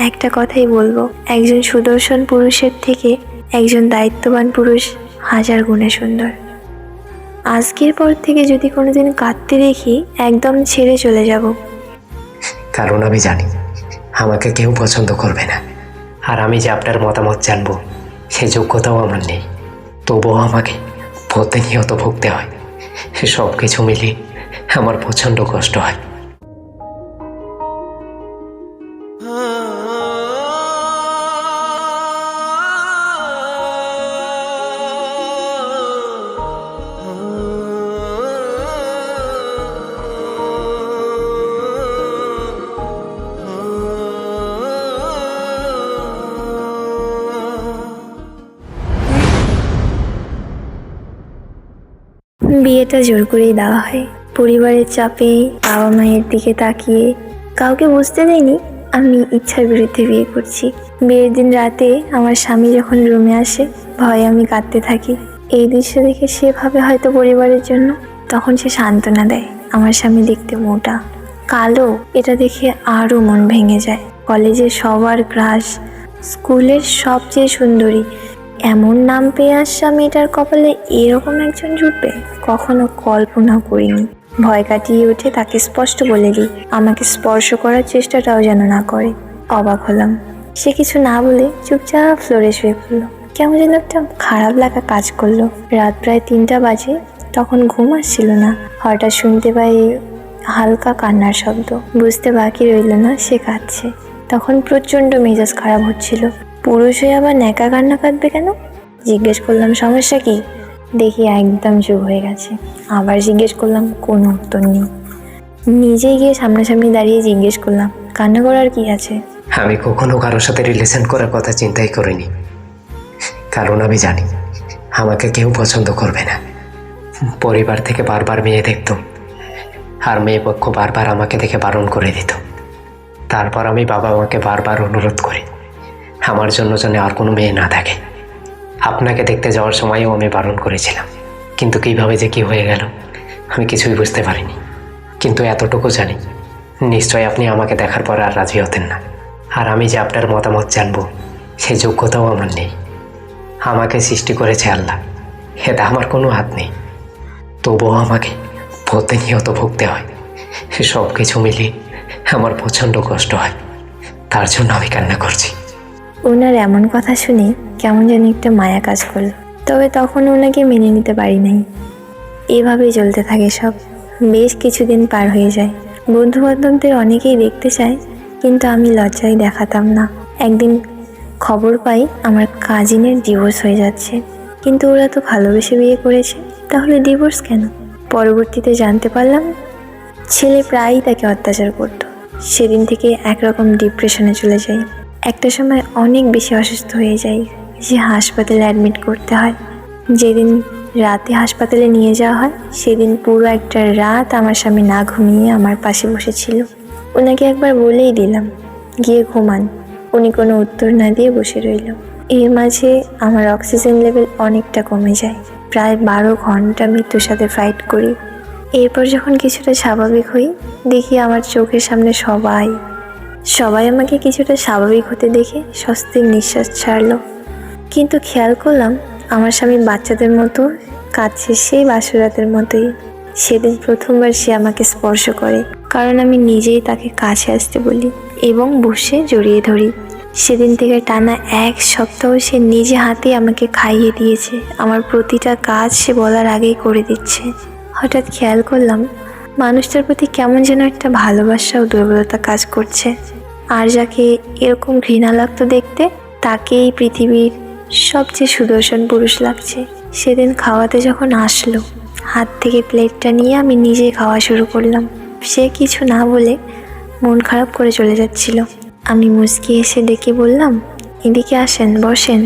একটা কথাই বলবো, একজন সুদর্শন পুরুষের থেকে একজন দায়িত্ববান পুরুষ হাজার গুণে সুন্দর। আজকের পর থেকে যদি কোনোদিন কাঁদতে দেখি, একদম ছেড়ে চলে যাব। কারণ আমি জানি আমাকে কেউ পছন্দ করবে না, আর আমি যে আপনার মতামত জানবো সেই যোগ্যতাও আমার নেই। তবুও আমাকে প্রতিনিয়ত ভুগতে হয়। সব কিছু মিলিয়ে আমার প্রচণ্ড কষ্ট হয়। বিয়েটা জোর করেই দেওয়া হয়, পরিবারের চাপে, বাবা মায়ের দিকে তাকিয়ে। কাউকে বুঝতে দেয়নি আমি ইচ্ছার বিরুদ্ধে বিয়ে করছি। বিয়ের দিন রাতে আমার স্বামী যখন রুমে আসে, ভয়ে আমি কাঁদতে থাকি। এই দৃশ্য দেখে সে ভাবে হয়তো পরিবারের জন্য। তখন সে সান্ত্বনা দেয়, আমার স্বামী দেখতে মোটা, কালো। এটা দেখে আরও মন ভেঙে যায়। কলেজে সবার ক্রাশ, স্কুলের সবচেয়ে সুন্দরী, এমন নাম পেয়ে আসা মেয়েটার কপালে এরকম একজন জুটবে কখনো কল্পনা করিনি। ভয় কাটিয়ে উঠে তাকে স্পষ্ট বলে দিই, আমাকে স্পর্শ করার চেষ্টাটাও যেন না করে। অবাক হলাম, সে কিছু না বলে চুপচাপ ফ্লোরে শুয়ে পড়লো। কেমন যেন একটা খারাপ লাগা কাজ করলো। রাত প্রায় 3টা বাজে, তখন ঘুম আসছিল না। হঠাৎ শুনতে পাই হালকা কান্নার শব্দ। বুঝতে বাকি রইল না সে কাঁদছে। তখন প্রচণ্ড মেজাজ খারাপ হচ্ছিল। পুরুষ হয়ে আবার ন্যাকা কান্না কাঁদবে কেন? জিজ্ঞেস করলাম, সমস্যা কি? দেখি একদম চুপ হয়ে গেছে। আবার জিজ্ঞেস করলাম, কোনো উত্তর নেই। নিজে গিয়ে সামনাসামনি দাঁড়িয়ে জিজ্ঞেস করলাম, কান্না করার কি আছে? আমি কখনো কারোর সাথে রিলেশন করার কথা চিন্তাই করিনি, কারণ আমি জানি আমাকে কেউ পছন্দ করবে না। পরিবার থেকে বারবার মেয়ে দেখতাম, আর মেয়ে পক্ষ বারবার আমাকে দেখে বারণ করে দিত। তারপর আমি বাবা মাকে বারবার অনুরোধ করি আমার জন্য যেন আর কোনো মেয়ে না থাকে। আপনাকে দেখতে যাওয়ার সময়ও আমি বারণ করেছিলাম, কিন্তু কীভাবে যে কী হয়ে গেল আমি কিছুই বুঝতে পারিনি। কিন্তু এতটুকু জানি, নিশ্চয় আপনি আমাকে দেখার পর আর রাজি হতেন না। আর আমি যে আপনার মতামত জানবো সেই যোগ্যতাও আমার নেই। আমাকে সৃষ্টি করেছে আল্লাহ, এতে আমার কোনো হাত নেই। তবুও আমাকে প্রতিনিয়ত ভুগতে হয়। সব কিছু মিলিয়ে আমার প্রচণ্ড কষ্ট হয়। তার জন্য আমি কান্না করছি। ওনার এমন কথা শুনে কেমন যেন একটা মায়া কাজ করলো। তবে তখন ওনাকে মেনে নিতে পারি নাই। এভাবেই চলতে থাকে সব। বেশ কিছুদিন পার হয়ে যায়। বন্ধু বান্ধবদের অনেকেই দেখতে চায়, কিন্তু আমি লজ্জায় দেখাতাম না। একদিন খবর পাই আমার কাজিনের ডিভোর্স হয়ে যাচ্ছে। কিন্তু ওরা তো ভালোবেসে বিয়ে করেছে, তাহলে ডিভোর্স কেন? পরবর্তীতে জানতে পারলাম ছেলে প্রায়ই তাকে অত্যাচার করত। সেদিন থেকে একরকম ডিপ্রেশনে চলে যাই। একটা সময় অনেক বেশি অসুস্থ হয়ে যাই, যে হাসপাতালে অ্যাডমিট করতে হয়। যেদিন রাতে হাসপাতালে নিয়ে যাওয়া হয়, সেদিন পুরো একটা রাত আমার স্বামী না ঘুমিয়ে আমার পাশে বসেছিল। ওনাকে একবার বলেই দিলাম গিয়ে ঘুমান, উনি কোনো উত্তর না দিয়ে বসে রইল। এর মাঝে আমার অক্সিজেন লেভেল অনেকটা কমে যায়। প্রায় 12 ঘন্টা মৃত্যুর সাথে ফাইট করি। এরপর যখন কিছুটা স্বাভাবিক হই, দেখি আমার চোখের সামনে সবাই আমাকে কিছুটা স্বাভাবিক হতে দেখে স্বস্তির নিঃশ্বাস ছাড়লো। কিন্তু খেয়াল করলাম আমার স্বামী বাচ্চাদের মতো কাঁদছে, সেই বাসরাতের মতোই। সেদিন প্রথমবার সে আমাকে স্পর্শ করে, কারণ আমি নিজেই তাকে কাছে আসতে বলি এবং বসে জড়িয়ে ধরি। সেদিন থেকে টানা 1 সপ্তাহ সে নিজে হাতে আমাকে খাইয়ে দিয়েছে। আমার প্রতিটা কাজ সে বলার আগেই করে দিচ্ছে। হঠাৎ খেয়াল করলাম মানুষটার প্রতি কেমন যেন একটা ভালোবাসা ও দুর্বলতা কাজ করছে। আর যাকে এরকম ঘৃণা লাগতো দেখতে, তাকেই পৃথিবীর সবচেয়ে সুদর্শন পুরুষ লাগছে। সেদিন খাওয়াতে যখন আসলো, হাত থেকে প্লেটটা নিয়ে আমি নিজেই খাওয়া শুরু করলাম। সে কিছু না বলে মন খারাপ করে চলে যাচ্ছিল। আমি মুচকি এসে ডেকে বললাম, এদিকে আসেন, বসেন।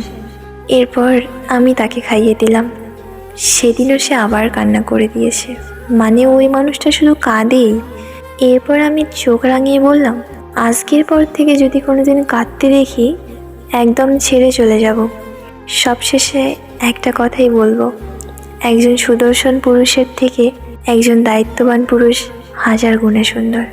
এরপর আমি তাকে খাইয়ে দিলাম। সেদিনও সে আবার কান্না করে দিয়েছে। মানে ওই মানুষটা শুধু কাঁদেই। এরপর আমি চোখ রাঙিয়ে বললাম, আজকের পর থেকে যদি কোনোদিন কাঁদতে দেখি, একদম ছেড়ে চলে যাব। সবশেষে একটা কথাই বলবো, একজন সুদর্শন পুরুষের থেকে একজন দায়িত্ববান পুরুষ হাজার গুণে সুন্দর।